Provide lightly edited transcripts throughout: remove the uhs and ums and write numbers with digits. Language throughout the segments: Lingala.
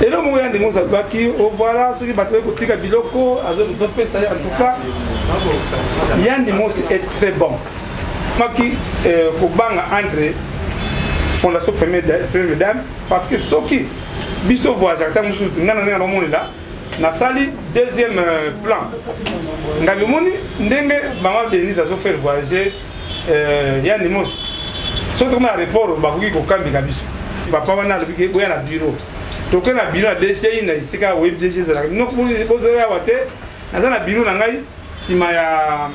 Et là, moi, il y a des gens qui voilà, ceux qui battent le côté Biloko, en tout cas, Yann Dimos est très bon. Moi qui Kobanga entre Fondation Première Dame, parce que ceux qui biso voyagent, là, na sali deuxième plan. Ngabi moni ndenge bama Denise a fait voyager Yann Dimos. Surtout à l'aéroport, babuki ko kambi kabiso. Papa wana le boya na bureau. Donc na bureau DCI na isika web DCI za. Donc pour les poser à wate, na za na bureau na ngai sima ya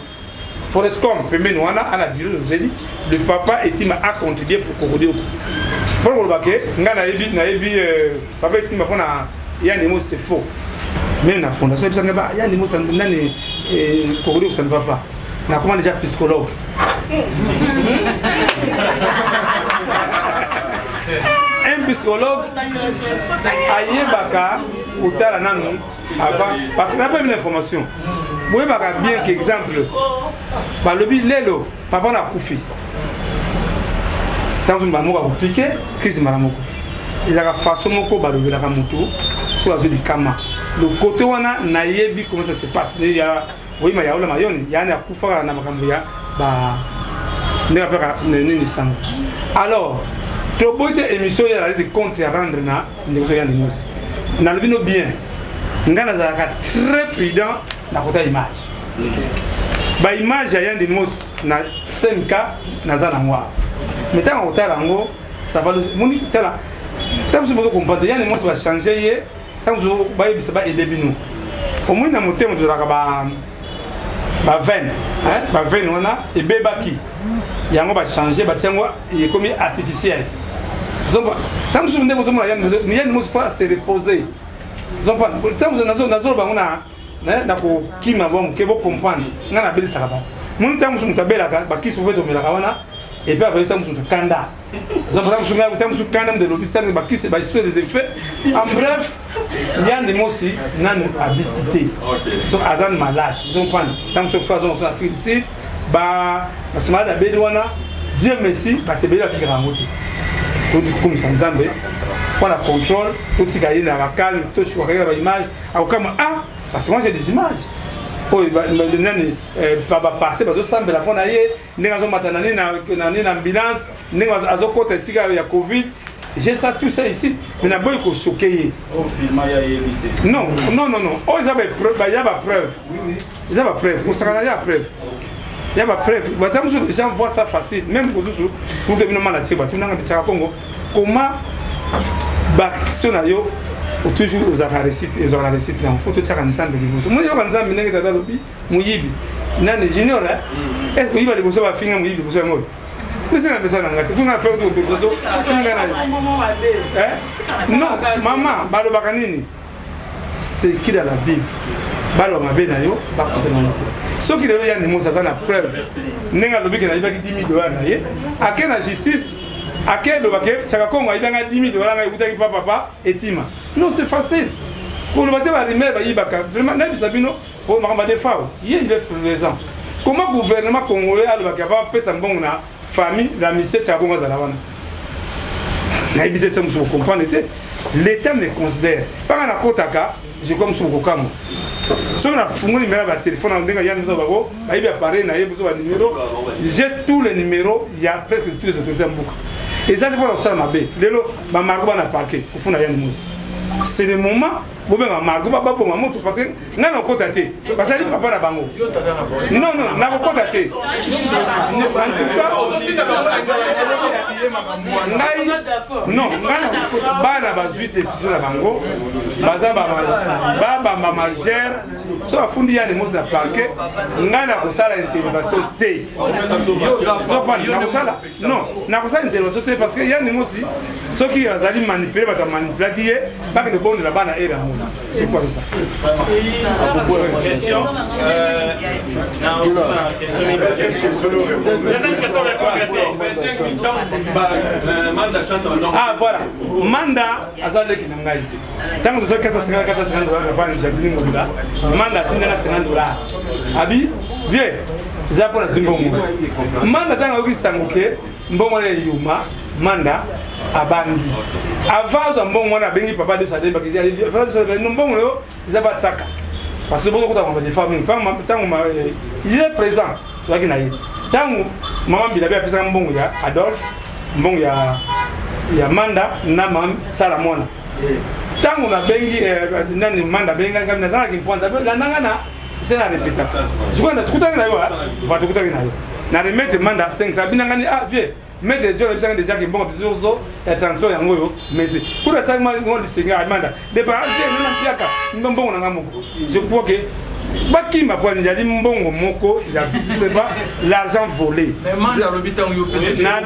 Forestcom pembeni wana ana bureau zeli. Le papa etima a contribué pour Kokodeo. Pour le baké, nga na yebi papa etima pona Yann Dimos c'est faux. Mais na fondation ça ngaba Yann Dimos nani Kokodeo ça ne va pas. Na comment déjà psychologue. Un psychologue ayebaka utala nanu avant parce que n'a pas une information. Vous baka bien qu'exemple balobi lelo papa na kufi. Tant que maman va compliquer crise malamoko. Ils a façon moko balobi la kamuto soit azoli kama. Le côté wana na yebi comment ça se passe il y a oui mais il y a ola mayoni yani akufa na makambo ya ba n'est pas nini sang. Alors tu as beau émission ya la compte à rendre na négociation ya Dimos. Na le vino bien. Ngana za ka très prudent na kota image. Ba image ya Yann Dimos na 5K na za na moi. Mais tant au talango ça va le moni tala. Tant que vous comprenez Yann Dimos va changer hier. Tant que vous ba yebisa ba aider bino. Au moins na motema de la ba veine hein ba veine wana et bebaki. Yango va changer ba tiango il est comme artificiel. Donc tant que vous Yann Dimos faut se reposer. Donc tant que vous ba ona na ko kima bon ke bo comprendre ngana beli sakaba. Mon tant que vous tabela ba kisu veto mela wana et puis avec tant que vous kanda. Donc tant que vous kanda de l'hôpital ba kisu ba histoire des effets. En bref, Yann Dimos n'a nous habité. Donc azan malade. Donc tant que façon on félicite ba basma da bedwana Dieu merci ba te bela bikira moti. Comme ça nzambe pour la contrôle tout ce qui est dans la calme tout ce qui regarde l'image comme ah parce que moi j'ai des images oh il va passer parce que ça me la prendre ailleurs n'engageons maintenant na ambulance n'engageons côté si il y a Covid j'ai ça tout ça ici mais n'a pas eu choqué au film il y a évité non oh ils avaient preuve il y a pas preuve ils avaient preuve on s'en a preuve il y a pas preuve les gens voient ça facile même pour nous devenons malades c'est pas tout n'anga bitaka Congo comment Baksyonayo toujours aux récits et aux récits là faut tout ça quand ensemble de bosso moi yo quand ensemble n'engata da lobi muyibi nani junior est-ce que il va de bosso va finir muyibi bosso moi mais c'est un message ngata ku na peur de bosso finir na non maman balo bakanini c'est qui dans la Bible balo mabe na yo ba kontenante ce qui le Yann Dimos ça na preuve nenga lobi que na ibaki 10 000 $ na ye akena justice à quel le baquet, ça va comme il y a 10 000 $ et papa et Tima. Non, c'est facile. Pour le bateau, il va y avoir vraiment Sabino pour me des femmes. Il est fluorescent. Comment le gouvernement congolais a le baquet va faire sa bonne famille, la mission de Tchabonga Zalawana. N'habitez ça, vous comprenez. L'État me considère. Par un Kotaka, je comme sur Kokamo. Si on a fumé le numéro de téléphone, on a un numéro, j'ai tous les numéros, il y a presque tous les autorités en boucle. Et ça, c'est pour ça que je suis parqué. C'est le moment où je suis marqué parce que je suis contacté. Parce que je suis papa de Bango. Non, je suis contacté. Non, je suis décision de Bango. Je majeur. Si on fundi Yann Dimos na parquet, ngana kosala intervention té. Non, na kosala intervention té parce que Yann Dimos ceux qui azali manipuler ba manipuler qui est pas que de bon de la bana era mon. C'est quoi ça? Question ah voilà, Manda azali ki ngai. Tant que ça $450 Manda tinga $50. Abi, viens. za pona zimbongo manda tanga yoki sanguke mbongo le yuma manda abandi avaza mbongo na bengi papa de sademba ki ali mbongo yo za batsaka parce que beaucoup de des familles il est présent toi qui naïe tangu maman bilabe apesa mbongo ya Adolphe mbongo ya manda na mam salamona tangu na bengi nani manda benga kama sana kimponza la nangana c'est la répétition je crois que tout à l'heure va tout à l'heure na remettre manda 5 sabina ngani ah vieux mettre John bisanga déjà qui bon bisozo ya transfert yango yo mais c'est pour ça moi le seigneur manda de pas na fiaka mbongo na ngamoko je crois que bakima kwa njali mbongo moko c'est pas l'argent volé na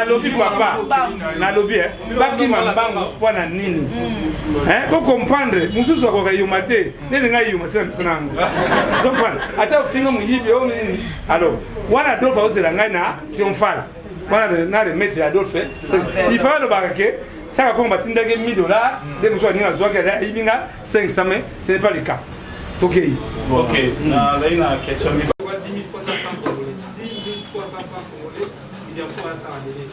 lobi papa na lobi bakima mbango kwa na nini pour comprendre mususu ko kayuma te nene ngai yuma sana nango comprendre ata ufinga muyibi o nini alors wana Adolphe ozela ngai na triomphal wana na remettre Adolphe il faut le barake ça va combattre ndage $1000 de besoin ni azwa ka ibinga 500 mais ce n'est pas le cas. Ok. Ok. Là, il y a une question. 10 300 congolais. 10 300 francs congolais. Il y a quoi ça à donner.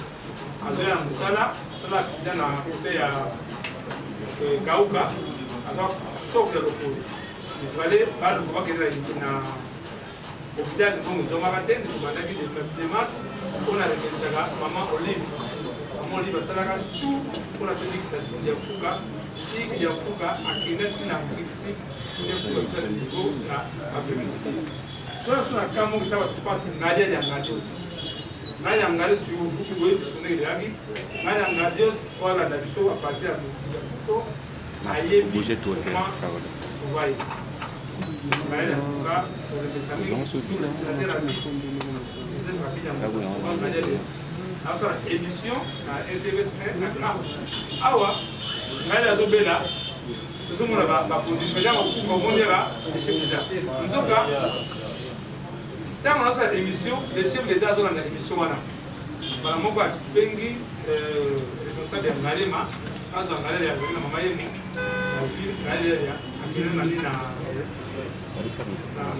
Alors, ça accident dans côté à Kaouka. Alors, choc de l'opposé. Il fallait pas le pouvoir qu'il y ait dans l'hôpital de Zomaratène, on a dit des démarches. On a remis ça là, maman Olive. Maman Olive, ça là, tout pour la technique, ça dit, il y a Fouka. Il y a Fouka à Kenneth, il y a Fixi. Niveau Afrique du Sud. Soit sur la Cameroun, ça va passer Nadia Yangadios. Nadia Yangadios, je vous pouvez sonner les amis. Nadia Yangadios, voilà la biseau à partir de Moutiaputo. Aïe, bouger tout le temps. Sauvaille. Nadia Yangadios, pour les amis, sur le sénateur à vie. Vous êtes rapide à mon Nadia Yangadios. Alors, ça, édition à RTVS 1. Awa, Nadia Zobela. Nous sommes là-bas, pour dire que nous sommes là, les chefs d'État. Nous sommes là. Dans notre émission, les chefs d'État sont dans l'émission. Par exemple, Bengi, responsable de Ngalema, quand on a regardé la maman, la ville,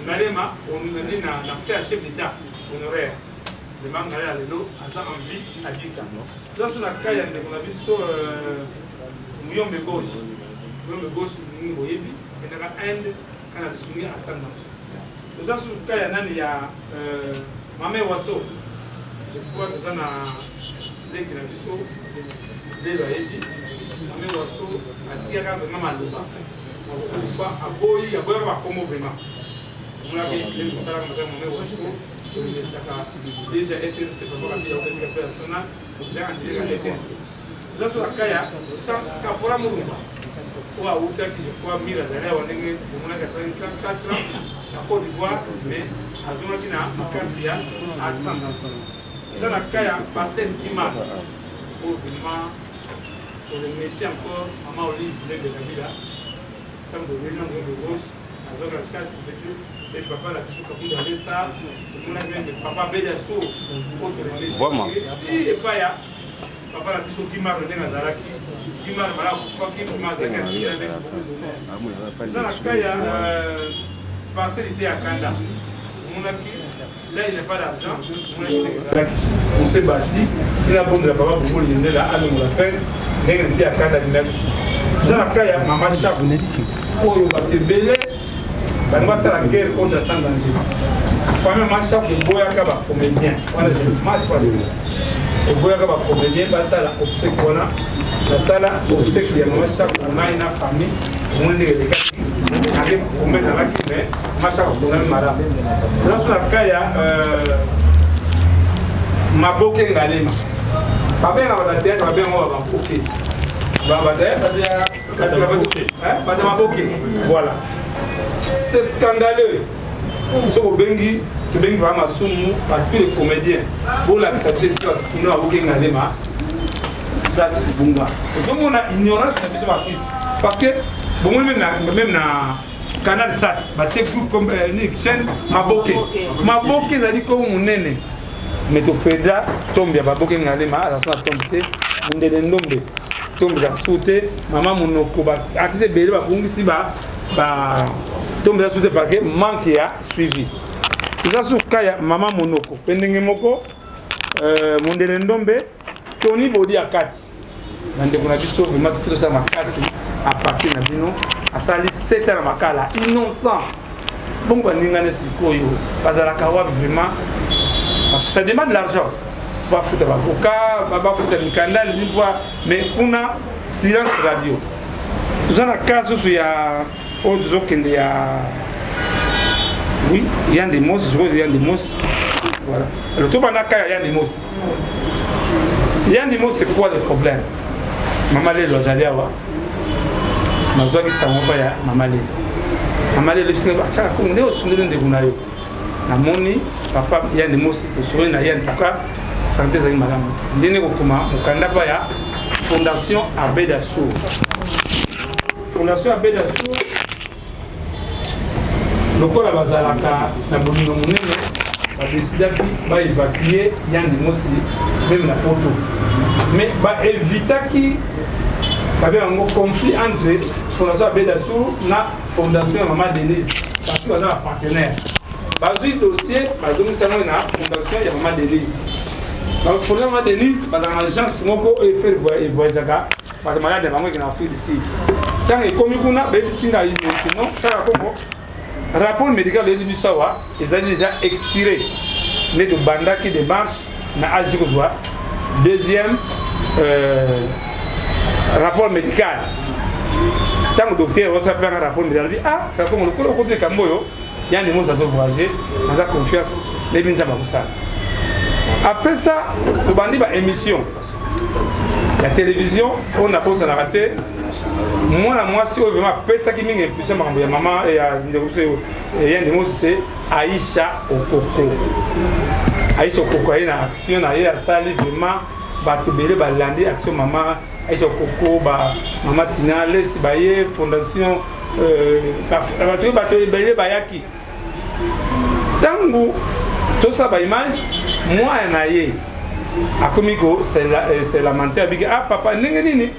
Ngalema, on a fait un chef d'État honoraire. Je m'en allé à l'élo, à ça en vie, à Dixon. Dans ce cas, on a vu Mouillon de gauche. Le gauche ni boyebi et na end kana sungi atana oza su kaya nani ya mame waso je crois que ça na leki na biso de la yebi mame waso atia ka vraiment loba fa aboyi ba comme vraiment on a vu le sala mame waso le saka déjà été c'est pas bien au cas personnel vous avez déjà été là sur la kaya ça kapora murumba wa uta qui je crois mira d'aller on est on a 54 ans à Côte d'Ivoire mais azuna kina akafia atsana ça la kaya passer dimanche pour vraiment pour le messie encore maman Olive de Kabila comme de réunion de gauche avec la charge de et papa la biso kabila aller ça on a bien papa béda chaud contre le messie vraiment et pas ya papa la biso Kimar de Nazaraki Kimar mala fucking Kimar de dans la kaya passer l'été à Kanda on a qui là il n'y a pas d'argent on s'est bâti il a bon de la papa pour il est là à nous la peine il était à Kanda dans la kaya maman chap pour il va te belé on va faire la guerre contre la sans danger famille maman chap et boya kaba comédien on a je marche pas de et boya kaba comédien ba ça la obsèque on a la salle obsèque il y a maman chap on a une famille on est les gars avec on met dans la cuisine macha on a mara dans la kaya maboke ngalema papa na ba théâtre ba bien on va OK voilà c'est scandaleux ce que bengi tu bengi vraiment soumu à tous les comédiens pour l'accepter ça nous avons gagné ngalema ça c'est bunga donc on a ignorance de ce artiste parce que bon même na canal sat ba c'est tout comme une chaîne maboke zali comme munene mais to peda tombe ba boke ngalema ça ça tombe ndene ndombe tombe za sauter maman monoko ba artiste belé ba bungisi ba tombe za sauter parce que manque ya suivi eza suka ya mama monoko pendenge moko mondele ndombe toni bodi akati bandeko na biso vraiment tufuta sa makasi à partir na bino asali 7 ans na makala innocent bongo baningane sikoyo bazalaka wapi vraiment parce que ça demande de l'argent va foutre l'avocat va foutre le canal mais on a silence radio nous avons un cas où il y a oui il y a des mots je vois il y a des mots voilà le tout pendant qu'il y a des mots il y a des mots c'est quoi le problème maman les doit aller avoir ma joie qui s'en va ya maman les le singa ça comme les autres de gunayo na moni papa il y a des mots c'est sur une en tout cas santé za madame ndene ko kuma mukanda pa ya fondation Abeda Sour fondation Abeda Sour lokola bazalaka na bolino munene ba décidaki ba évacuer yandi mosi même na poto mais ba évitaki ba bien un conflit entre fondation Abeda Sour na fondation Maman Denise parce que on a un partenaire bazui dossier bazumi sama na fondation ya Maman Denise la fondation Maman Denise ba dans agence moko e faire voyager parce que malade bango qui na Afrique du Sud tant et comme kuna ba bisinga yi non ça comme rapport médical de Bisawa ils ont déjà expiré mais de banda qui démarche na ajikozwa deuxième rapport médical tant que docteur va faire un rapport médical dit ah ça comme le côté Kamboyo il y a des mots à se voyager on a confiance les binza ba ça après ça le bandi ba émission la télévision on a posé la raté moi si on veut m'appeler ça qui m'inquiète plus ma maman et il y a des mots c'est Aïcha Okoko Aïcha Okoko il y a une action il y a ça vraiment bato belé ba landi action maman Aïcha Okoko ba maman Tina laisse baye fondation bato belé ba yaki tangu tout ça ba image moi naye akomiko c'est lamentaire big ah papa nini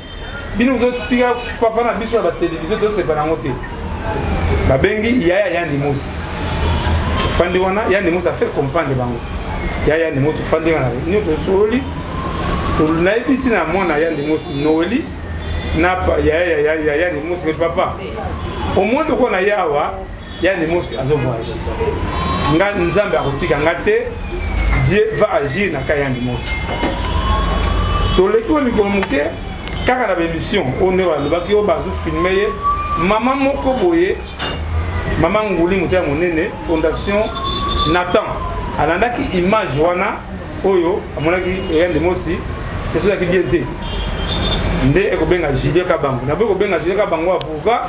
bino zo tiga papa na biso ba télévision to c'est pas na moté ba bengi yaya ni mosi fandi wana ya ni mosi a faire comprendre bango yaya ni moto fandi wana ni to soli to na ibisi na mona ya ni mosi noli na pa yaya ni mosi mais papa au moins de kona yawa ya ni mosi azo voyager nga nzambe akotika ngate Dieu va agir na kaya ni mosi to leki wami ko muke kaka na émission on est le baki o bazu filmer maman moko boye maman nguli muta monene fondation Nathan alandaki image wana oyo amonaki yande mosi c'est ça qui bien té ndé eko benga Julien Kabango na beko benga Julien Kabango pourquoi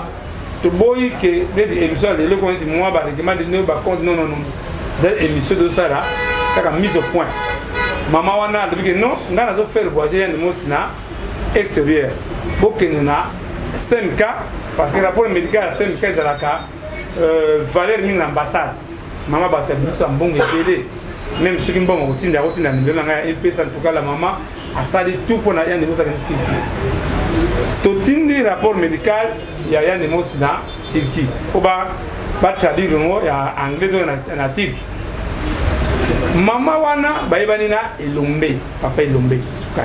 to boyi que des émissions de le ko ndi moi ba recommande ne ba compte non cette émission de ça là kaka mise au point maman wana depuis que non ngana zo faire voyager yande mosi na extérieur pour que nous na 5 parce que le rapport médical à 5 ezalaka valeur mingi na ambassade maman batabisa mbongo ebele même ce qui mbongo kotinda numéro na ngai MP en tout cas la maman a sali tout pour na yande mosa Turquie to tindi rapport médical ya yande mosa na Turquie ko ba traduire no ya anglais na Turquie maman wana bayebani na Elombe papa Elombe suka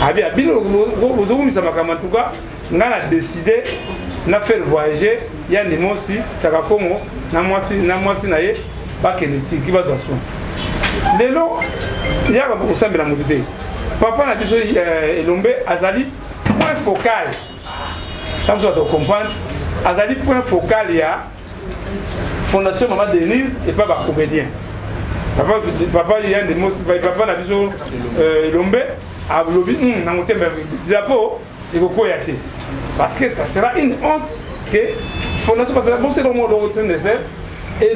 abi abino bozomisa makama en tout cas ngana décider na faire voyager ya ni mosi tsaka komo na mwasi na ye ba kenetiki ba zaso lelo ya ka kusambela mudide papa na biso Elombe azali point focal comme ça tu comprends azali point focal ya fondation Maman Denise et pas ba comédien papa ya ni mosi papa na biso Elombe a lobby na motembe diapo et beaucoup yate parce que ça sera une honte que fondation parce que bon c'est le mot de retour nécessaire et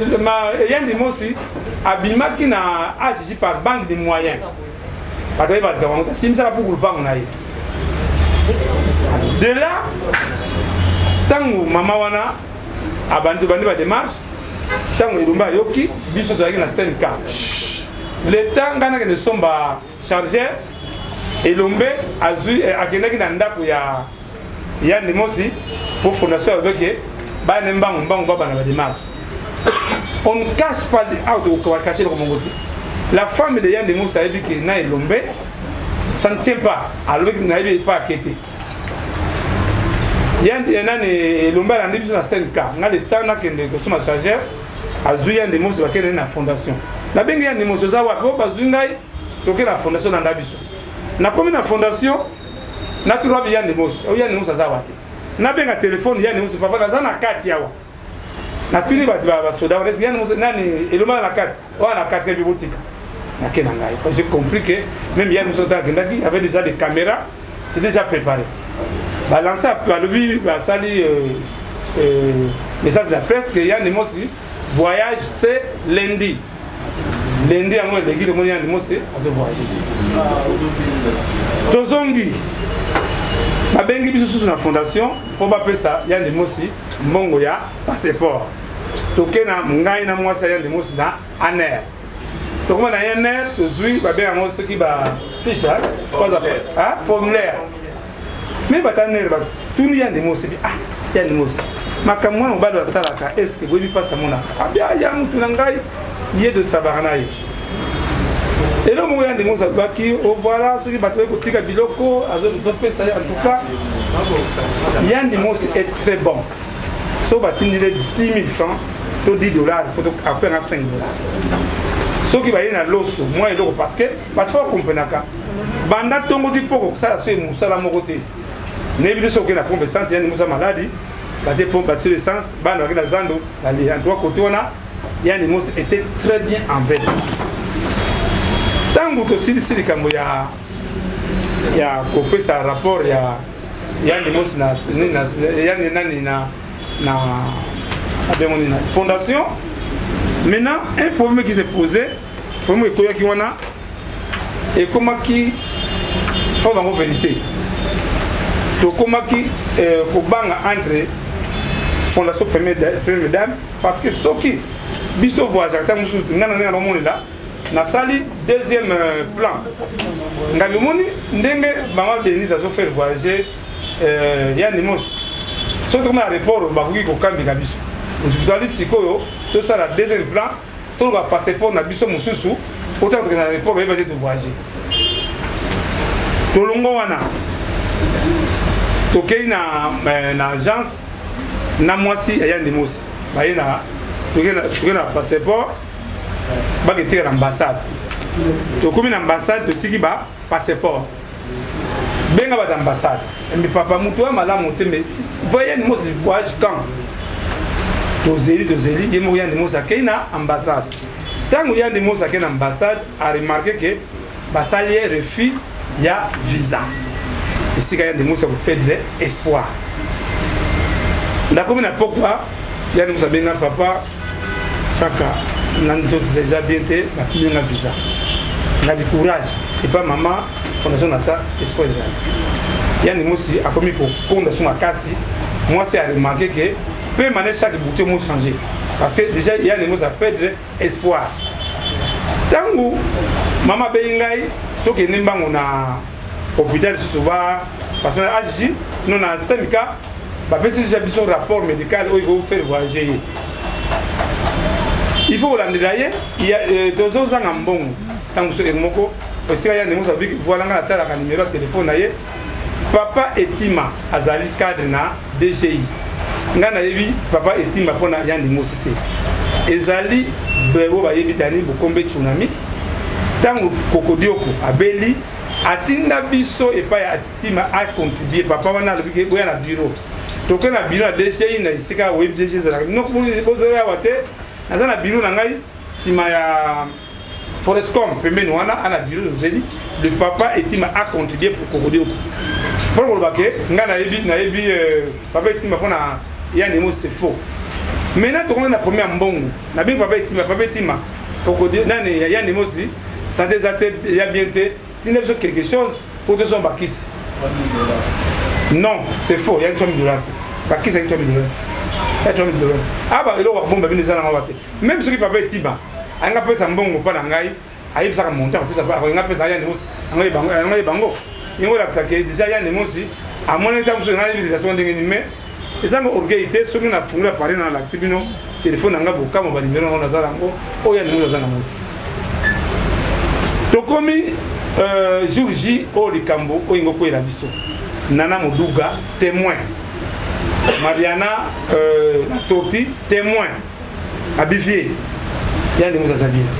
Yann Dimo aussi abima qui na agi par banque de moyens parce que va dire si ça pour le banque na de là tangu mama wana abandu bandi ba démarche tangu Elomba yoki biso zaki na 5K l'état ngana que ne sont pas chargés Elombe azui akendaki na ndako ya Yann Mosi pour fondation avec ba nembango ba na démarche On ne cache pas on va cacher le côté. La femme de Yann Demos a dit que n'a l'ombe, ça ne tient pas. Alors qu'il n'a pas inquiété. Yann l'ombe a dit sur la 5K. On a le temps que nous sommes chargés. A joué Yann Demos va créer une fondation. La bengue Yann Demos ça va pas zungai toquer la fondation dans Dabiso. Na comme une fondation, na tu dois Yann Demos. Yann Demos ça va te. Na benga téléphone Yann Demos papa na zana kati yawa. Na tuni ba soda on est Yann Demos nani eloma na kati. Wa na kati ya bibotika. Na kenangai. J'ai compris que même Yann Demos il avait déjà des caméras, c'est déjà préparé. Balancer à lui ba sali message de la presse que Yann Demos voyage c'est lundi. Lundi à moi l'église de mon Yann Demos c'est à ce voyage. Tozongi. Ma bengi biso sous la fondation pour pas faire ça Yann Demos mbongo ya passeport. Tokena ngai na moi ça Yann Demos na aner. Donc on a un air tozui ba ben moi ce qui ba fiche quoi ça hein formulaire. Mais ba taner ba tout Yann Demos ah Yann Demos makamwa no bado salaka est-ce que bobi passa mona abia ya mutu nangai yé de travailler. Et là, moi, Yann Demos baki au voilà ceux qui battent ko tika biloko azo topé ça en tout cas Yann Demos est très bon. So batini les 10 000 francs to 10 dollars faut après à 5 dollars. Ceux qui va y na loso moi et donc parce que pas faut comprendre ka banda tongo di poko ça c'est musala mokoté. N'évitez ce que la pompe essence Yann Demos maladie. Basé pour bâtir l'essence, bando avec la zando, en trois côtés on a Yann Demos était très bien envers. Tant que aussi ici comme il y a coupé sa rapport il y a Yann Demos na fondation. Maintenant un problème qui s'est posé, problème qui on a et comment qui faut la vérité. Donc comment qui kobanga entre fondation première dame parce que ceux qui biso voyage tant musu ngana ngana moni là na sali deuxième plan ngabi moni ndenge banga Denis a fait voyager Yann Demos surtout na aéroport ba kuki ko kambi ka biso tu dois dire sikoyo to ça la deuxième plan to va passer pour na biso mususu autant que na aéroport ba te voyager to longo wana tokei na agence na mwasi ya Yann Demos baye na tokei na passeport ba ke tira ambassade tokomi na ambassade totiki ba passeport benga ba ambassade mais papa mutu malamu te mais voyez Yann Demos voyage quand tozeli yemo Yann Demos akei na ambassade tango Yann Demos akei na ambassade a remarqué que basali refus ya visa. Ici, Yann Demos a perdre espoir. D'accord, mais pourquoi Yann Demos a bien papa, chacun n'a déjà bien été, n'a plus un visa. N'a du courage. Et pas maman, fondation Nata, espoir des années. Yann Demos a commis pour fondation à Kassi. Moi, c'est à remarquer que peu de manière chaque bouton m'a changé. Parce que déjà, Yann Demos a perdu espoir. Tango, maman Béingaï, tout est n'est pas on a. Hôpital souvent parce que AJ nous dans 5 cas bah si j'ai besoin rapport médical où il faut faire voyager il faut l'endayer il y a deux ans en bon tant que moko parce qu'il y a des gens qui voilà la tala ka numéro de téléphone naie papa Etima azali cadre na DGI ngana yebi papa Etima pona Yann Demos cité ezali bebo ba yebi tani bokombe tsunami tango kokodioko abeli atinda biso et pas atima a contribuer papa wana le bike boya na bureau to que na bureau de DCI na isika web DCI za no pour poser ya wate na za na bureau na ngai sima ya Forestcom premier wana ana bureau zeli le papa etima a contribuer pour kokodio pour le baké nga na yebi papa etima pona Yann Demos c'est faux maintenant to comme na premier mbongo na bien papa etima kokodio nani Yann Demos ça des athées ya bienté. Tu n'as besoin de quelque chose pour te faire bakis. Non, c'est faux. Il y a $1 000. Bakis, il y a $1 000. Il y a $1 000. Ah bah, il y a un bon bébé des années. Même ceux qui peuvent être tiba, on a fait ça bon ou pas d'angaï, aïe ça monter, on a fait ça Yann Demos, on a bango. Il y a déjà Yann Demos, à mon état, on a une relation d'ennemis, eza ngo orgueil soki na fungula parler na la tribune téléphone nga bokamo ba numéro na zala ngo oya numéro za na moti tokomi jour J o likambo o ingo ko ela biso Nana Moduga témoin Mariana la torti témoin Abivier yandi musa zabiete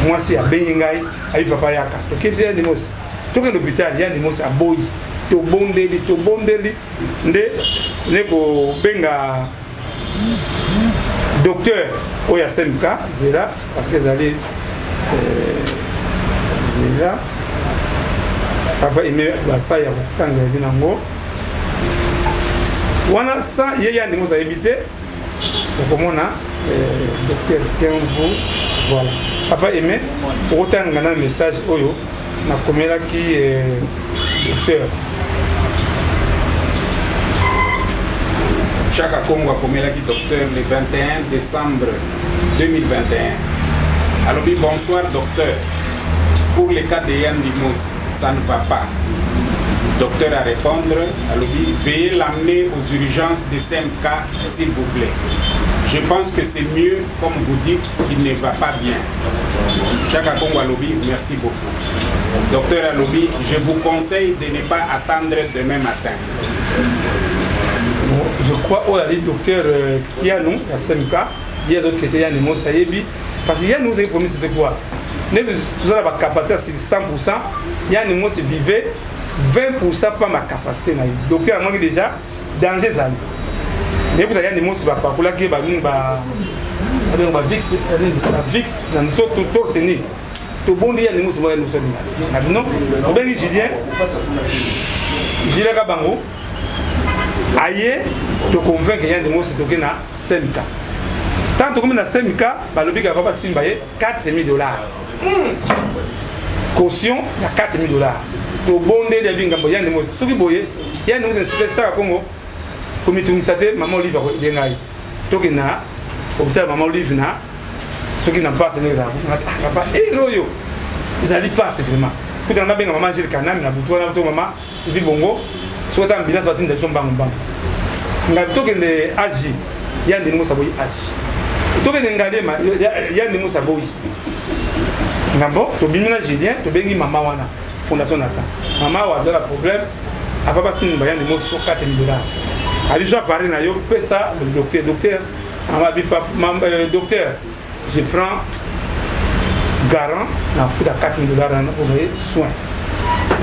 moi si abengai ayi papa yaka to kifia ni mos to ke l'hôpital yandi mos aboyi to bondeli nde neko benga docteur oya semka zela parce que zali zela papa ime basa ya kanga binango wana sa yandi mos habité okomona docteur Kienvu voilà papa aimé autant un message oyo na komela ki docteur Chaka Kongo a komela ki docteur le 21 décembre 2021. Alors bonsoir docteur. Pour le cas de Yann Limos, ça ne va pas. Docteur à répondre, alors veuillez l'amener aux urgences de CMK s'il vous plaît. Je pense que c'est mieux, comme vous dites, qu'il ne va pas bien. Chaka Kongo Alobi, merci beaucoup. Docteur Alobi, je vous conseille de ne pas attendre demain matin. Bon, je crois que le docteur Kianou, à CMK, il y a d'autres qui étaient Yann Limos, parce qu'il y a nous avez promis c'était quoi? Nous avons la capacité c'est 100%, Yann Limos vivait 20% pas ma capacité. Docteur a manqué déjà danger zali. Mais vous avez des mots sur la parole qui va nous va VIX dans notre tour c'est né. Tout bon dia des mots sur moi nous sommes là. Non, ben Julien Kabango aïe te convainc qu'il y a des mots c'est toqué na 5K. Tant comme na 5K, bah le big a pas simbaye $4,000. Caution il y a $4,000. To bonde de bingambo ya ndemo soki boye ya ndemo c'est ça Congo comme tu n'sate maman Olive ko idengai toki na hôpital maman Olive na soki na passe les papa eroyo izali passe vraiment kuta na benga maman Angel Kanami na butu na to maman c'est bi bongo so ta ambulance watinda chomba mbamba nga toki ne agi ya ndemo saboyi agi toki ne ngale ma ya ndemo saboyi ngambo to bimina Julien to bengi mama wana Fondation Nata. Maman a eu un problème. Elle va passer une baillante de mots sur $4,000. Elle a parlé à yo, ça, le docteur. Docteur, je prends garant, on fout à $4,000 aux soins.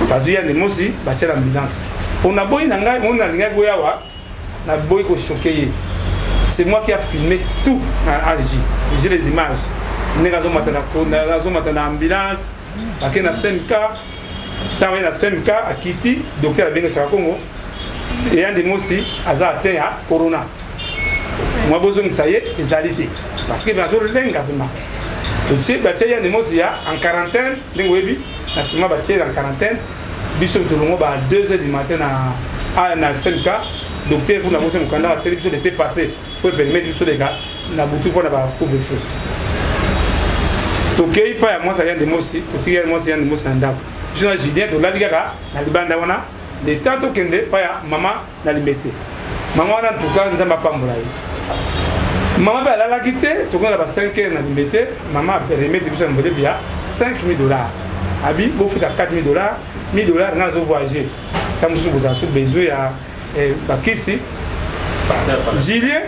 Parce qu'il y a des mots aussi, bâtir l'ambulance. On a beau y aller, on a l'ingé goyawa, on a beau y choquer. C'est moi qui a filmé tout dans Asie. J'ai les images. On a une ambulance, on a une CMK. Tant que la CMK a quitté, le docteur a bien Chaka Kongo, et un des mots aussi, a atteint à Corona. Moi, je besoin de ça y est, égalité. Parce que bien sûr, l'un vraiment. Tu sais, il y a des mots en quarantaine, les webis, la semaine en quarantaine, bisous tout le monde à 2h du matin à la CMK, docteur pour la motion de candidat, c'est de laisser passer pour permettre les gars, la boutique pour la couvre-feu. Donc, il n'y a pas moi, ça y a des mots aussi, il y a des mots, ça y a des mots, je suis Julien, tu l'as dit, na libanda wana, de tanto kende, paya maman na limete. Maman en tout cas, nous avons pas moulay. Maman elle a quitté, tu connais la 5 heures na limete, maman remet du sang de bien $5,000. Abi, vous faites $4,000, $1,000, nous avons voyagé. Quand vous avez besoin à Bakissi, Julien,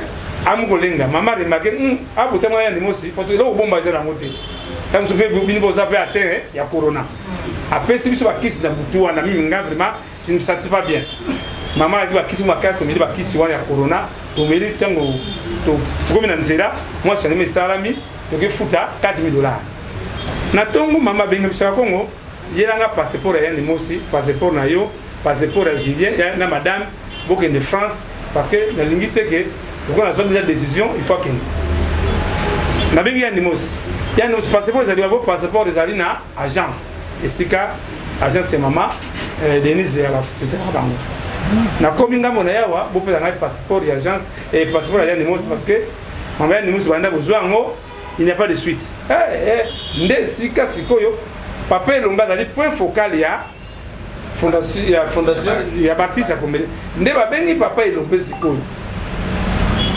Amugolenga, maman remarque, ah, vous avez un émotion, il faut que vous bombardiez la montée. Quand vous faites vous avez atteint, il y a Corona. Après, si vous avez kiss dans le bouton, vraiment, je ne me sens pas bien. Maman a dit que si vous avez kiss dans le Corona, vous avez dit que vous avez dit moi, je suis salami, je vais foutre $4,000. Natongo, maman, ben, je suis Congo, il y a un passeport à Yann aussi, passeport à Yo, passeport à Julien, il y a une madame, beaucoup de France, parce que la ligne est que, quand on a besoin de la décision, il faut qu'il y ait Yann aussi. Yann aussi, passeport, ils ont un passeport des alliés à agence. Et c'est que l'agence c'est maman, Denise, c'était là-bas. Na komi nga mona yawa bo pela ngai passeport d'agence et passeport ya Nimos parce que maman Nimos banda besoin ngo il n'y a pas de suite. Nde sika sikoyo papa longa zali point focal ya fondation ya Baptiste Akomele. Nde ba bengi papa elombe sikoyo.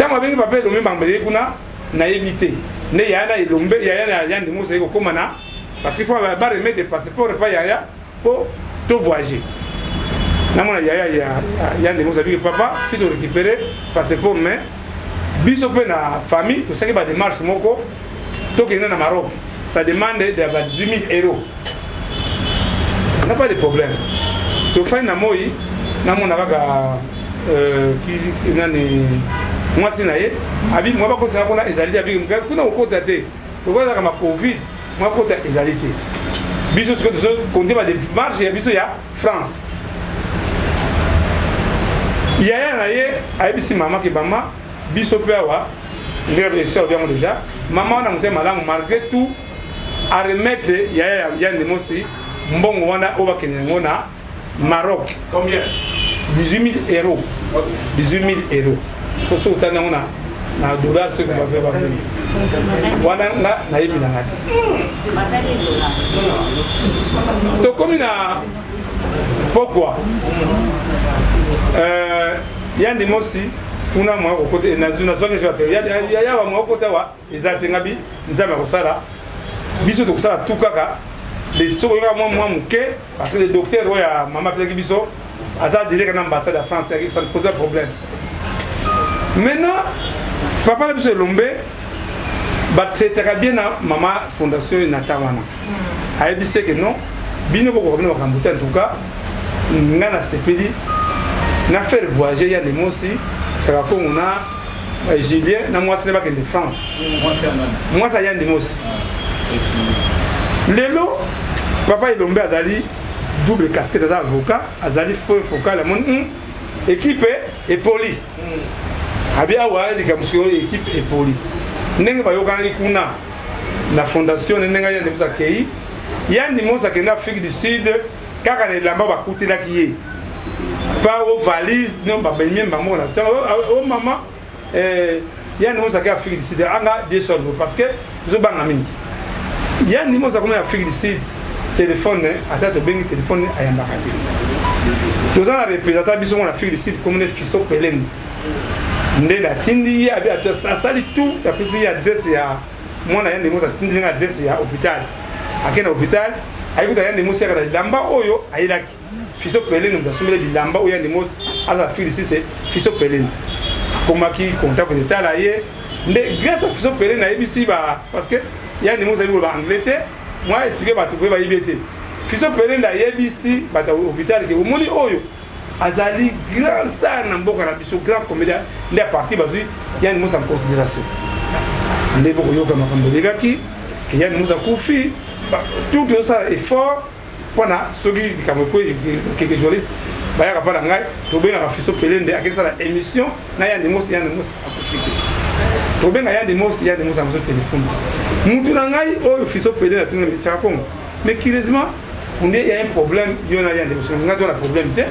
ntango abengi papa elombe bambele kuna nayebi te nde yaya na elombe yaya na yandi mosi ayei kokóma na parce qu'il faut baremettre passeport epai yaya mpo tovoyager namona yaya yandi mosi abiki papa si torécupéré passeport mais biso mpe na famille tosaki badémarche moko tokende na Maroc ça demande de 18 000 €. On n'a pas de problème. Tu fais na moi, na mon kaka qui nani moi c'est naé, abi moi pas conseiller qu'on a exalité avec moi. Kuna au côté de, au côté de ma Covid, moi côté exalité. Biso ce que tu comptes pas des marches, ya biso ya France. Yaya naé, abi si maman qui maman, biso pe awa, il est bien sûr bien déjà. Maman na monté malamu malgré tout à remettre yaya yandi mosi mbongo wana oba kenengo na Maroc. Combien? 18 000 €. 18 000 €. Faut sauter na dollar ce qu'on va faire avec. Wana na yebi na ngati. To comme na pourquoi yandi mosi kuna mwa kote na zona zoke jote ya wa mwa kote wa ezate ngabi nzamba kosala biso to kosala tout kaka les sokoka moi muke parce que le docteur ya mama peki biso aza direct na ambassade de France qui ça pose un problème maintenant papa biso lombe ba traiter bien na mama fondation na tawana ayebise que non bino ko ko na kambuta en tout cas ngana sepeli na faire voyager ya les mosi ça comme on a Julien na moi c'est pas que de France moi ça y a des mosi lelo papa ilombe azali double casquette as avocat azali focal mon équipe est poli abia wa li kamusko équipe est poli ndenge ba yokana kuna na fondation ndenge ya ndebisa kei ya ndimo sa kenda Afrique du Sud kaka ne lamba ba kutila kiye pas aux valises non ba benye mbamo na oh maman ya ndimo sa ka Afrique du Sud anga des sols parce que zo banga mingi ya ndimo sa comme Afrique du Sud téléphone ata to bengi téléphone ayamba kati toza na représentant biso na Afrique du Sud comme ne fiso peleni nde na tindi ya bi ato sali tout la pesi ya adresse ya mwana ya ndimo sa tindi na adresse ya hôpital akena hôpital ayikuta ya ndimo sa kana lamba oyo ayilaki fiso peleni ndo somele bilamba oyo ya ndimo ala Afrique du Sud c'est fiso peleni komaki contact de tala ye nde grâce à fiso peleni na ebisi ba parce que ya ndimo sa bi ba Angleterre moi expliquer ba to ba ibete fiso peleni na ebisi ba ta hôpital ke omoni oyo azali grand star na mboka na biso grand comédien nde parti bazi yani musa en considération nde boko yoka makambo legaki ke yani musa kufi tout ça effort wana soki kamwe ko quelques journalistes baya ka pala ngai to benga ka fiso pelende akisa la émission na yani musa akufiki to benga yani musa musa téléphone mutu na ngai oyo fiso pelende atunga mitaka pongo mais curieusement on il y a un problème yona yani musa ngato na problème te.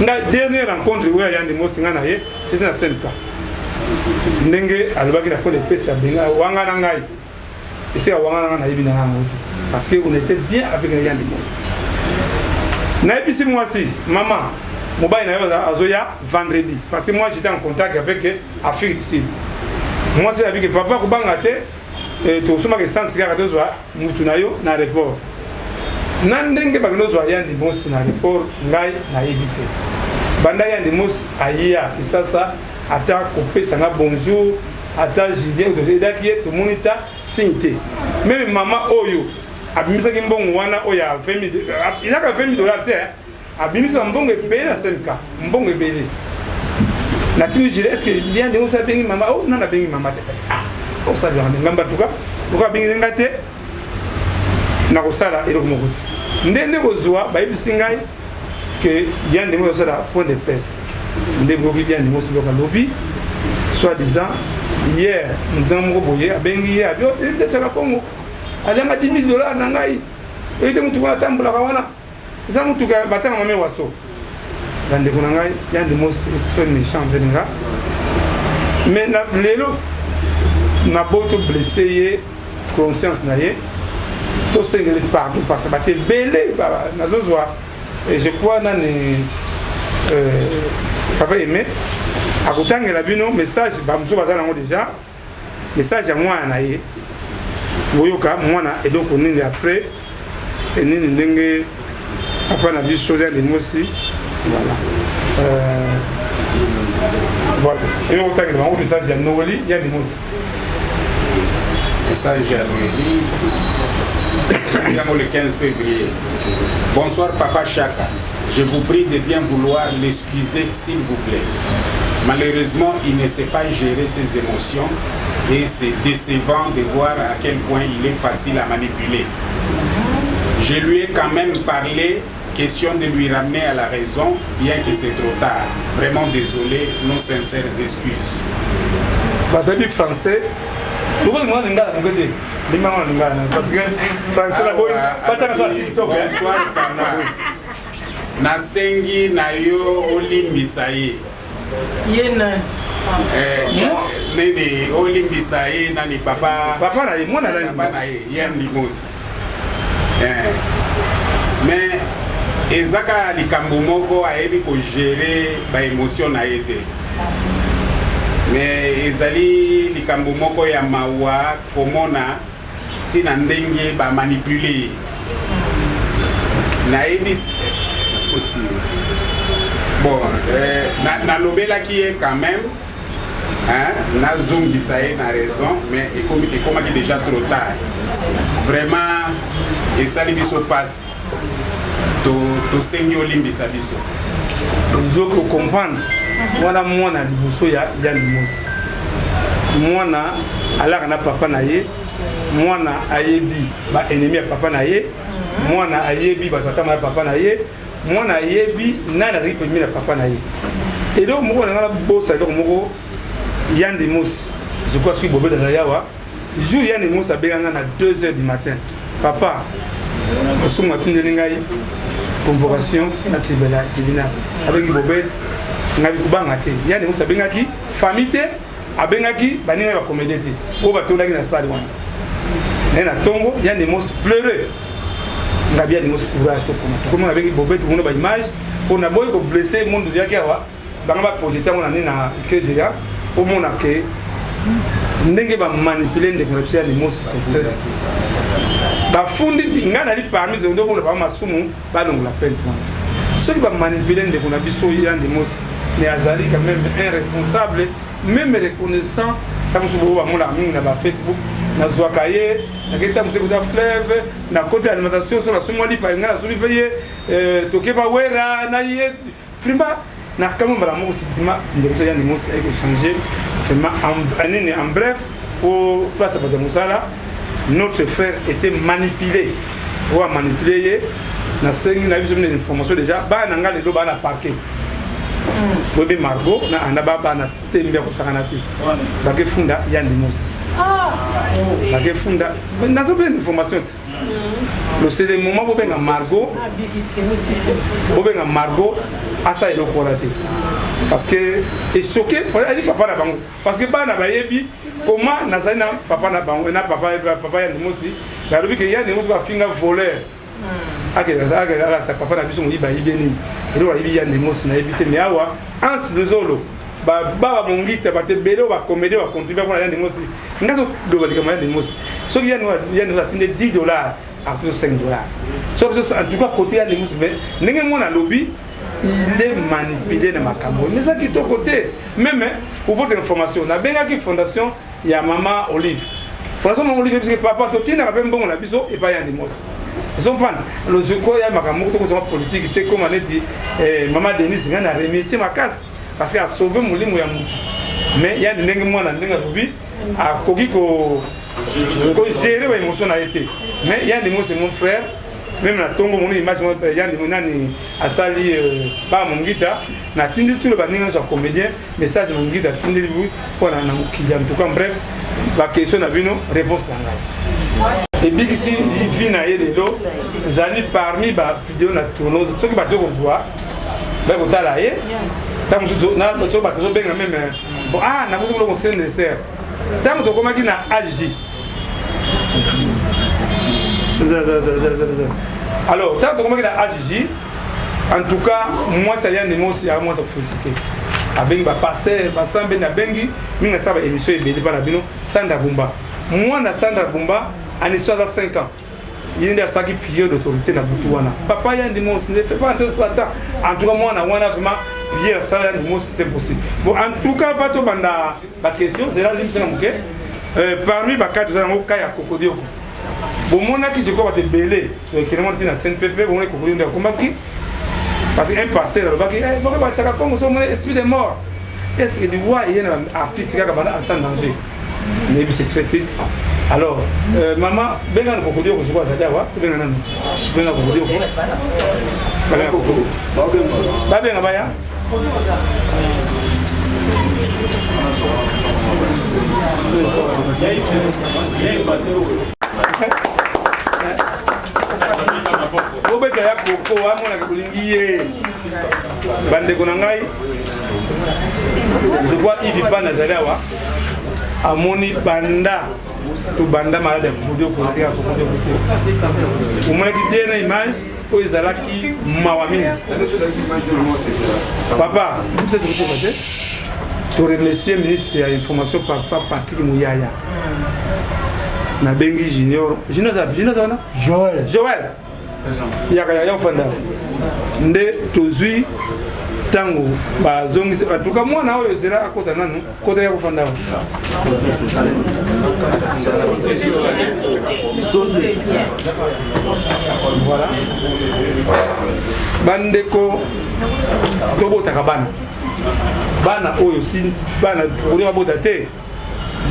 La dernière rencontre où il y a des mots c'était dans 5 ans. Ndenge alobaki na ko de pesa benga wanga na ngai. Et c'est wanga na yebina ngoti parce que on était bien avec les gens des mots. Na ebisi moi aussi maman mobile na yo azoya vendredi parce que moi j'étais en contact avec Afrique du Sud. Moi c'est avec papa ko banga te et to soma que sans cigare to zo mutu na yo na aéroport. Nandenge bagno zo ya ndi mos na aéroport ngai na yebite. Banda ya ndi mos aya kisasa ata kopesa nga bonjour ata Julien de edaki to monita sinte. Même maman oyo abimisa ki mbongo wana oya 20 000 ilaka 20 $, te abimisa mbongo ebele na 5K mbongo ebele na tinu jile est-ce que bien ndi mos abengi mama oh nana bengi mama te ah on ça bien ngamba tuka tuka bengi ngate na kosala eloko moko te ndende kozwa bayebisi ngai que Yann Demo ça point de presse ndeko ki Yann Demo loka lobby soi-disant hier dans mon boye abengi hier bio te tsaka Congo alanga 10 000 $ na ngai ete mutu kwa tambula kawana za mutu ka batanga mame waso ndeko na ngai Yann Demo est très méchant venga mais na lelo na boto blessé ye conscience na ye to sengeli partout parce que batel belé nazozwa et je crois nani papa aimé akotangela bino message bamosusu baza nango déjà message ya mwana na ye boyoka mwana eloko nini après nini ndenge papa na biso ya Limosi voilà voilà et okotangela bango message ya Noeli ya Limosi message à Noeli le 15 février. Bonsoir Papa Chaka. Je vous prie de bien vouloir l'excuser s'il vous plaît. Malheureusement, il ne sait pas gérer ses émotions et c'est décevant de voir à quel point il est facile à manipuler. Je lui ai quand même parlé, question de lui ramener à la raison, bien que c'est trop tard. Vraiment désolé, nos sincères excuses. Batabi français. Pourquoi moi je ngala ngode limanga ngala parce que français la boy pas sur TikTok. Bonsoir papa. Nasengi na yo olimbisa ye. Yena. Nene olimbisa ye nani papa. Papa na ye mwana na ye. Papa na ye Yann Limosi. Mais ezaka likambo moko ayebi ko gérer ba émotion na ye te. Mais ezali likambo moko ya mawa komona tina ndenge ba manipuler na ebis aussi bon na lobela qui est quand même hein na zongisa ye na raison mais et comme déjà trop tard vraiment et ça li biso passe to sengi olimbisa biso je peux comprendre mwana mwana liboso ya Limosi mwana alaka na papa na ye mwana ayebi ba ennemi ya papa na ye mwana ayebi ba tata ya papa na ye mwana ayebi nani azaki premier na papa na ye et donc moko na bossa donc moko Yann Limosi je crois que Bobé Dazayawa jour Yann Limosi abenganga na 2h du matin papa osumu atindeli ngai convocation na tribunal avec Bobé ngabi kubanga te Yann Limosi abengaki famille te abengaki baninga ba comédie te o batondaki na salle wana na tongo Yann Limosi pleurer ngabi Yann Limosi courage to comment avec Bobé on a ba image pour na boy ko blesser monde yaki awa banga ba projeter on na KGA au monde que ndenge ba manipuler ndeko na Yann Limosi c'est ba fundi ngana li parmi de ndo ba masumu ba longola pente ceux qui va manipuler ndeko na biso Yann Limosi mais azali quand même un responsable même reconnaissant comme ce bobo ba na Facebook na zwakaye na keta museko da fleuve na côté alimentation sur la somali pa ngana sobi paye tokeba wera na ye frima na kama mala mo sitima ndeko Yann Limosi a changer vraiment en bref pour place à Musala notre frère était manipulé ou manipulé na sengi na biso des informations déjà ba na ngale do ba na parquet Bobi Margot na anaba na tembia ko sakana ti ba ke funda Yann Limosi ba ke funda na zo plein d'informations le c'est des moments bobe na Margot asa elo kolati parce que est choqué pour aller papa na bango parce que ba na ba yebi comment na zaina papa na bango na papa Yann Limosi ba lobi ke Yann Limosi ba finga voleur akela sa papa na biso mo yiba yibeni elo yibi Yann Limosi na yibite mais awa ans lezolo ba mongita ba te belo ba comédie ba contribuer pour Yann Limosi ngaso do ba dikama Yann Limosi so Yann Limosi atinde $10 à plus $5 so en tout cas côté Yann Limosi mais ndenge mona lobby il est manipulé dans ma caméra mais ça qui est côté même pour votre information na benga qui fondation ya maman Olive fondation Olive parce que papa to tina ba mbongo na biso et pas Yann Limosi ils sont fan le je crois ya makamoko to ko politique te comme on dit maman Denise ngana remercier ma casse parce qu'elle a sauvé mon limu ya mutu mais il y a des ndenge mwana ndenge bubi a koki ko gérer ba émotion na été mais Yann Limosi c'est mon frère même na tongo mon image Yann Limosi nani asali ba mongita na tindi tout le baninga sur comédien message mongita tindi bu pour na mukili en tout cas bref la question na bino réponse na ngai et big si vi na yelo zali parmi ba vidéo na tourno ceux qui ba te voir ba ko tala ye tamu na to ba to benga même bon na ko so ko train de ser tamu to komaki na AJ alors tamu to komaki na AJ en tout cas moi ça Yann Limosi à moi ça féliciter abengi bapasteur basambe na bengi mingi asala baémission ebele mpa na bino Sandra Bumba mwana Sandra Bumba aniso aza 5 ans ye nde asalaki pilier d'autorité na butu wana papa Yandi Mosi ne fait pas de satan en tout cas mwana wana vraiment pilier asala Yandi Mosi c'était possible bon en tout cas va tobanda baquestion zela limisanga moke parmi bakati oza nango kaya Kokodioko bomonaki je crois bate ebele ekilema ntina CNPP bomona Kokodioko nde akomaki parce qu'un pasteur alobaki boke batiaka Congo so omona esprit de mort est-ce que liwa eye na artiste kaka banda alisa danger nayebi c'est très triste alors maman benga na Kokodioko je crois azali awa benga nanu benga Kokodioko babenga Kokodioko babenga baya obeta ya koko amonaka kolingi ye bandeko na ngai je crois Yves Pan azali awa amoni banda to banda malade ya Kokodioko tika Kokodioko te omonaki de na image oyo ezalaki mawa mingi papa te to remercier ministre ya information papa Patrick Mouyaya na bengi junior wana Joël yaka fanda nde tozwi tango bazongisi en tout cas mwana oyo zela akota nanu kota ya kofanda voilà bandeko tobotaka bana oyo si bana kodi babota te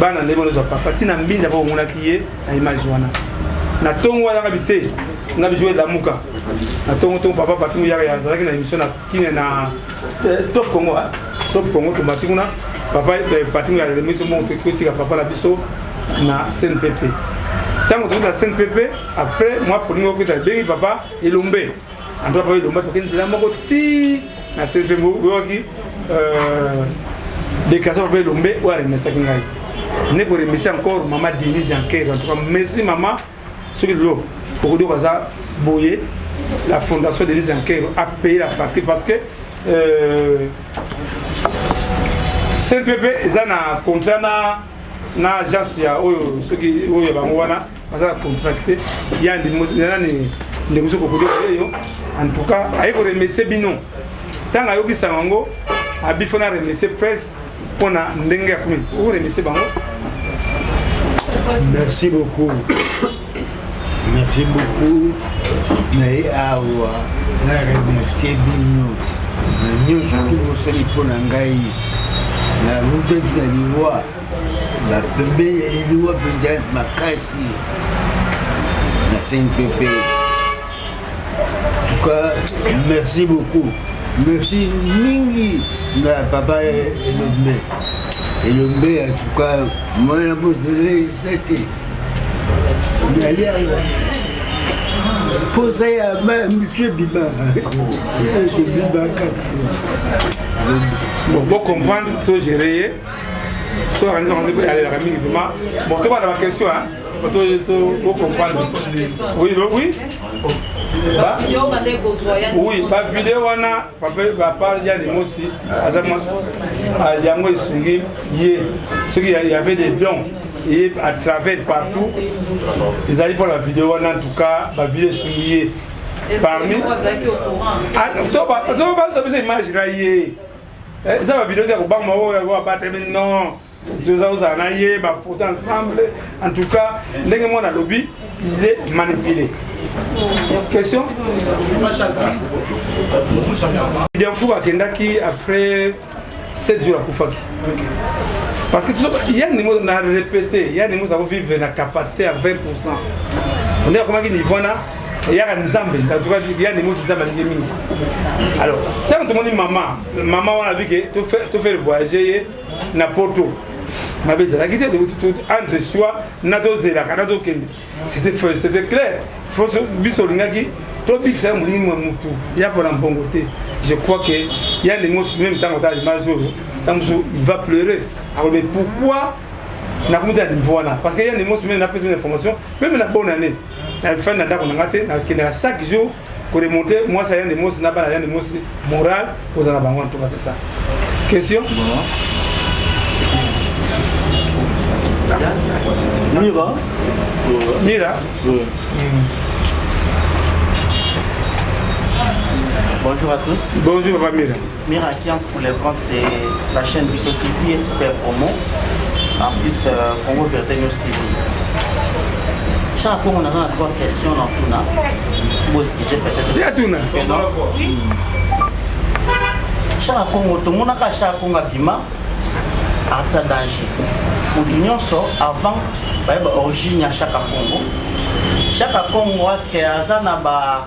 bana ndenge ozo papa tina mbinza ko monaki ye na image wana na tongo wana kabite na bijouer la muka na tongo papa Patrick ya zalaki na émission na kine na Top Congo to matikuna papa Patrick ya émission monte critique papa la biso na CNPP tango to na CNPP après moi pour nous que bengi papa Elombe ando papa Elombe to kinzela moko ti na CNPP boki déclaration papa Elombe ou à message ngai ne ko remercier encore maman Denise Anker en tout cas merci maman ce que l'eau pour dire ça boyer la fondation Denise Anker a payé la facture parce que CNPP ils ont un contrat na agence ya oyo ceux qui oyo bango wana bazala contracté ya ndini ndemuso Kokodioko yo en tout cas ayi ko remercier bino tanga yoki sango abifona remercier presse pona ndenge ya kumi o remercier bango. Merci beaucoup. Merci beaucoup. Mais awa na remercier bino. Nous sommes aussi pour Nangai. La montée de l'Iwa. La pembe ya l'Iwa peut-être makasi. La CNPP. En tout cas, merci beaucoup. Merci mingi na papa Elombe. Elombe en tout cas, moi je posé c'était. Posé à monsieur Biba. Bon, comprendre, tout gérer. Soit organiser aller la famille vraiment. Bon, tu vois la question hein. Pour comprendre. Oui. Oui, la vidéo wana papa Yandi Mosi azama yango isungi ye ce qu'il y avait des dons et à travers partout ils arrivent pour la vidéo wana en tout cas la vidéo isungi parmi to image là ye ça va vidéo de ba mo wa ba non ils ont usé ba photo ensemble en tout cas ndenge mona lobby il est manipulé. Question? Il y a un fou à Kendaki après 7 jours à Koufaki. Parce que il y a des mots à répéter, il y a des mots à vivre la capacité à 20%. On est à comment il y a il y a un Zambé, en tout cas il y a des mots qui sont alors, tant que tu dis maman on a vu que tu fais voyager n'importe où. Ma belle, la guitare entre soi, c'était clair. Je crois qu'il y a des mots, même tant il va pleurer. Alors, mais pourquoi parce qu'il y a des mots, même la prise d'information, même la bonne année. Chaque jour, pour remonter, moi, ça y a des mots, c'est des mots moraux, c'est ça. Question? Mira. Mira. Bonjour à tous. Bonjour, Papa Mira. Mira qui entre pour les comptes de la chaîne Bisso TV et Super Promo. En plus, Congo Vérité News TV. Chaque fois, on a 3 questions dans tout là. Vous excusez peut-être. Tu as tout là. Chaque Congo, tout le monde a chaque Congo Bima. Arta danger. Pour l'union sort avant l'origine à chaque Congo. Chaque Congo, est-ce que Azana ba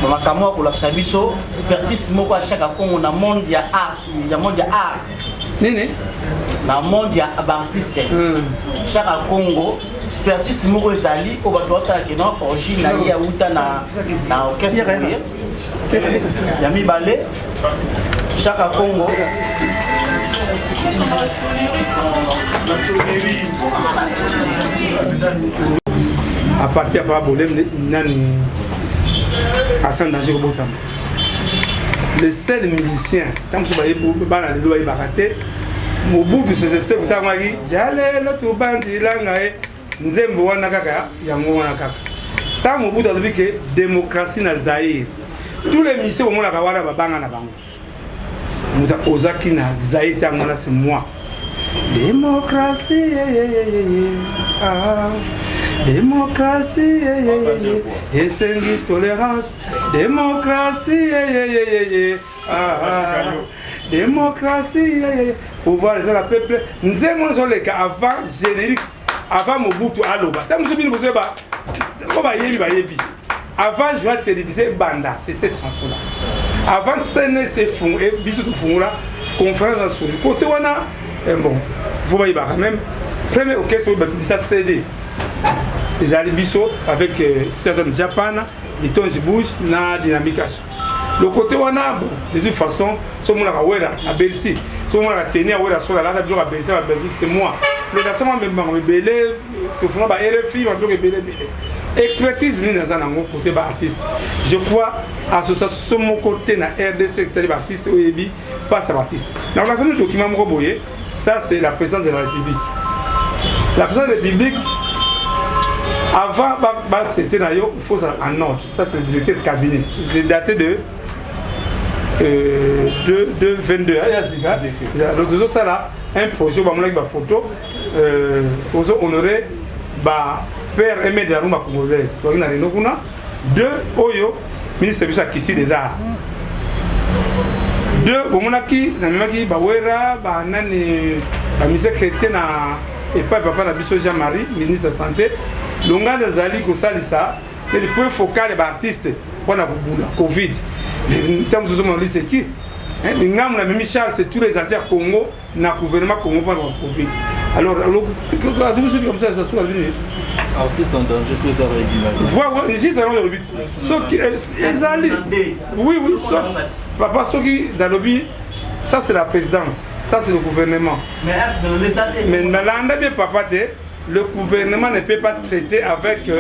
makamwa pour la sabiso expertise moko à chaque Congo na monde ya art, ya monde ya art. Nene. Na monde ya artiste. Chaque Congo expertise moko ezali ko bato batala ke non origine na ya uta na orchestre ya mibale. Chaque Congo à partir de problème le seul musicien tant que vous bana le doit baraté au bout de ce système tamaki jale la to bandi langa nzembo wana kaka yango wana kaka tant au bout de la que démocratie na Zaïre tous les musiciens au monde la wana babanga na bango muta ozaki na Zaïre tango na c'est moi démocratie ah démocratie et c'est une tolérance démocratie ah démocratie pouvoir les peuple nous aimons les cas avant générique avant Mobutu aloba tant que vous avez ba ko ba yebi avant joie télévisée banda c'est cette chanson là avant CNC fond et biso tout fond là conférence sur côté wana bon vous voyez ba même premier orchestre ça CD les alibiso avec certains Japan, les tons de bouche, na dynamique. Le côté on a de toute façon, ce monde à Bercy, ce monde à tenir à sur la lade à Bercy, c'est moi. Le dansement même me belé, tout fond ba RFI, ma bloc belé. Expertise ni dans un côté ba artiste. Je crois association mon côté na RDC côté artiste Oyebi passe à artiste. Dans le document mo boyé, ça c'est la présidence de la République. La présidence de la République avant, c'était il faut ça en ordre. Ça, c'est le directeur de cabinet. C'est daté de 22. Donc, ça là, un projet, une photo, honoré, père Aimé de la Rouma congolaise. Deux, Oyo, ministre de la des Arts. Deux, Bomonaki, Namaki, Bawera, ministre chrétien et pas papa la biso Jean-Marie, ministre de la Santé. Longa de Zali Kosalisa, les points focaux des artistes pour la Covid. Mais tant que nous avons dit c'est qui? Nous avons la même charge de tous les anciens Congo, dans le gouvernement Congo pour la Covid. Alors, tout ce comme ça, ça soit lui. Artiste en danger, c'est ça régulièrement. Voilà, ici c'est dans le but. Ceux qui Zali, oui, papa, ceux qui dans le but, ça c'est la présidence, ça c'est le gouvernement. Mais dans l'année, papa, le gouvernement ne peut pas traiter avec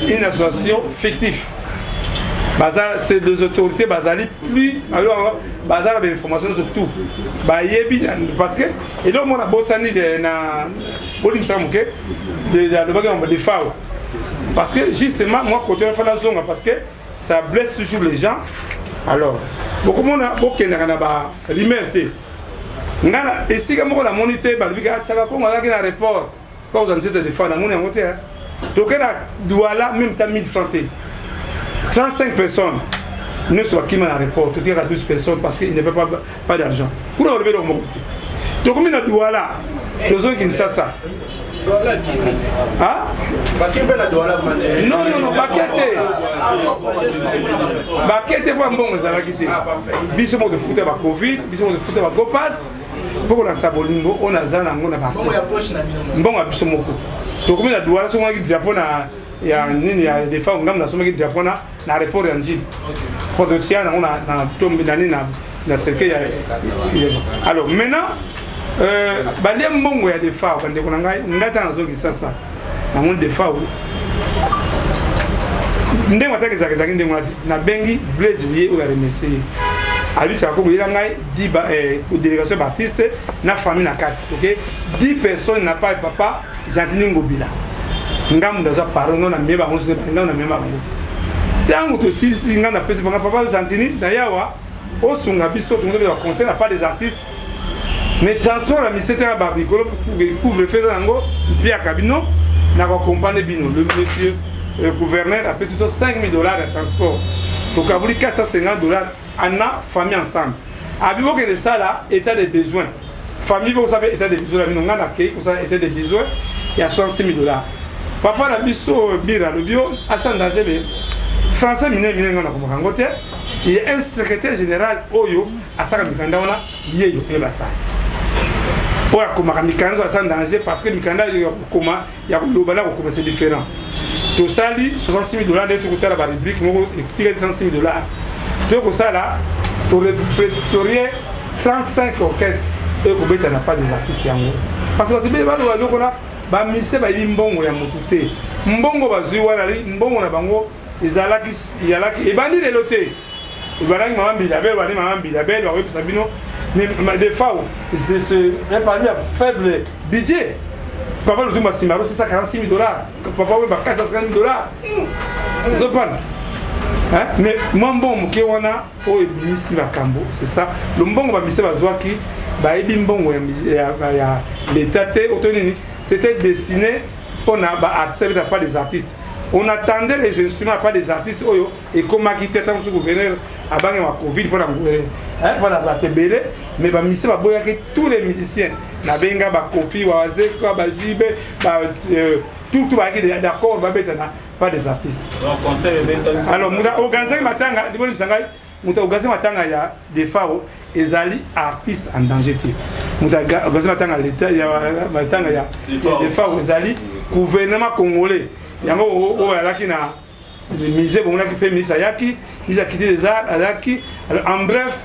une association fictive. C'est des autorités basales plus. Alors, basales avec l'information sur tout. Parce que, et donc, on a bossé de FAO. Parce que, justement, moi, quand on fait la zone, parce que ça blesse toujours les gens. Alors, beaucoup de monde a beaucoup de liberté. Et si on a monité, on a un report. Quand vous en êtes des fois dans mon inventé, donc là même t'as 1000 francs. 35 personnes ne sont qui m'a report, tout à 12 personnes parce qu'il ne fait pas d'argent. Pour le lever au mon côté. Donc comme il a douala, les gens qui ne savent ça. Ah? Non, Bakete pour un bon zalakité. Bisous de foot avec Covid, bisous de foot avec Gopas. Pour la Sabolingo, on a Zana, on a artiste. Bon, à Bissomoko. Donc, comme il a douala, souvent qui Japon il y a des femmes qui sont qui Japon na réforme d'Angile. Pour le tien, on a tombé l'année na cercueil. Alors maintenant, les mbongo ya des femmes quand on a ngata na zoki sasa. Na monde des femmes. Ndenge mataki za ndenge ngati na bengi Blaise Lié ou la remercier. habite à Congo, il y a 10 délégations baptistes, na famille na 4. OK? 10 personnes n'a pas de papa, Gentini Ngobila. Ngam dans parole non na meba on se ngam na meba ngo. Tango to si ngam na pesa papa Gentini d'ailleurs au sunga biso to ngobela conseil na pas des artistes. Mais transport la mission à Babicolo pour couvre faire ngo puis à cabino na accompagner bino le monsieur le gouverneur a payé $5,000 de transport. Donc à vous $450 Anna famille ensemble. Abibo que de ça là état de besoin. Famille vous savez état de besoin nous on a accueilli pour ça état de besoin il y a $66,000. Papa la biso bira le bio à sans danger français miné ngana ko ngote il y a un secrétaire général oyo asaka mikanda wana yeyo ebasa. Pour la mikanda sans danger parce que mikanda comment il y a le bala ko c'est différent. Tout ça li $66,000 de tout côté la rubrique mo tirer $36,000. Donc ça là tu répertorier 35 orchestres et ko beta na pas des artistes yango. Parce que tu be ba lo là ba mise ba mbongo ya motute mbongo bazui wana li mbongo na bango ezalaki yalaki ebandi de loté ebalaki mama mbila bel ba wepesa bino mais des fois c'est un parmi à faible budget papa le tumba simaro c'est ça $46,000 papa we ba $450,000 zopana hein mais moi mbongo ke wana o ebimisi makambo c'est ça le mbongo ba mise bazwaki ba ebi mbongo ya l'état te autonini. C'était destiné pour ne pas des artistes. On attendait les instruments pas des artistes et comme qui était tant sous gouverneur avant la Covid pour la tebele mais ba mise ba boya que tous les musiciens na benga ba Kofi Waze ko ba Jibe ba tout ba qui d'accord ba betana pas des artistes. Donc conseil alors muda organiser matanga diboni sangai muta organiser matanga ya des fao ezali artistes en danger. Muta organiser matanga l'état ya matanga ya des fao ezali gouvernement congolais. Yango o alaki na misé bon qui fait misa yaki ils a quitté les arts alaki alors en bref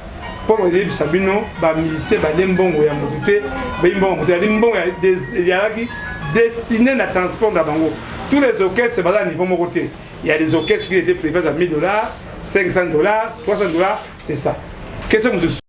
pour le Sabino ba misé ba dembongo ya motute ba mbongo motute dembongo ya yaki destiné à transport da bango tous les orchestres c'est basé à niveau mon côté il y a des orchestres qui étaient prévus à $1,000 $500 $300 c'est ça qu'est-ce que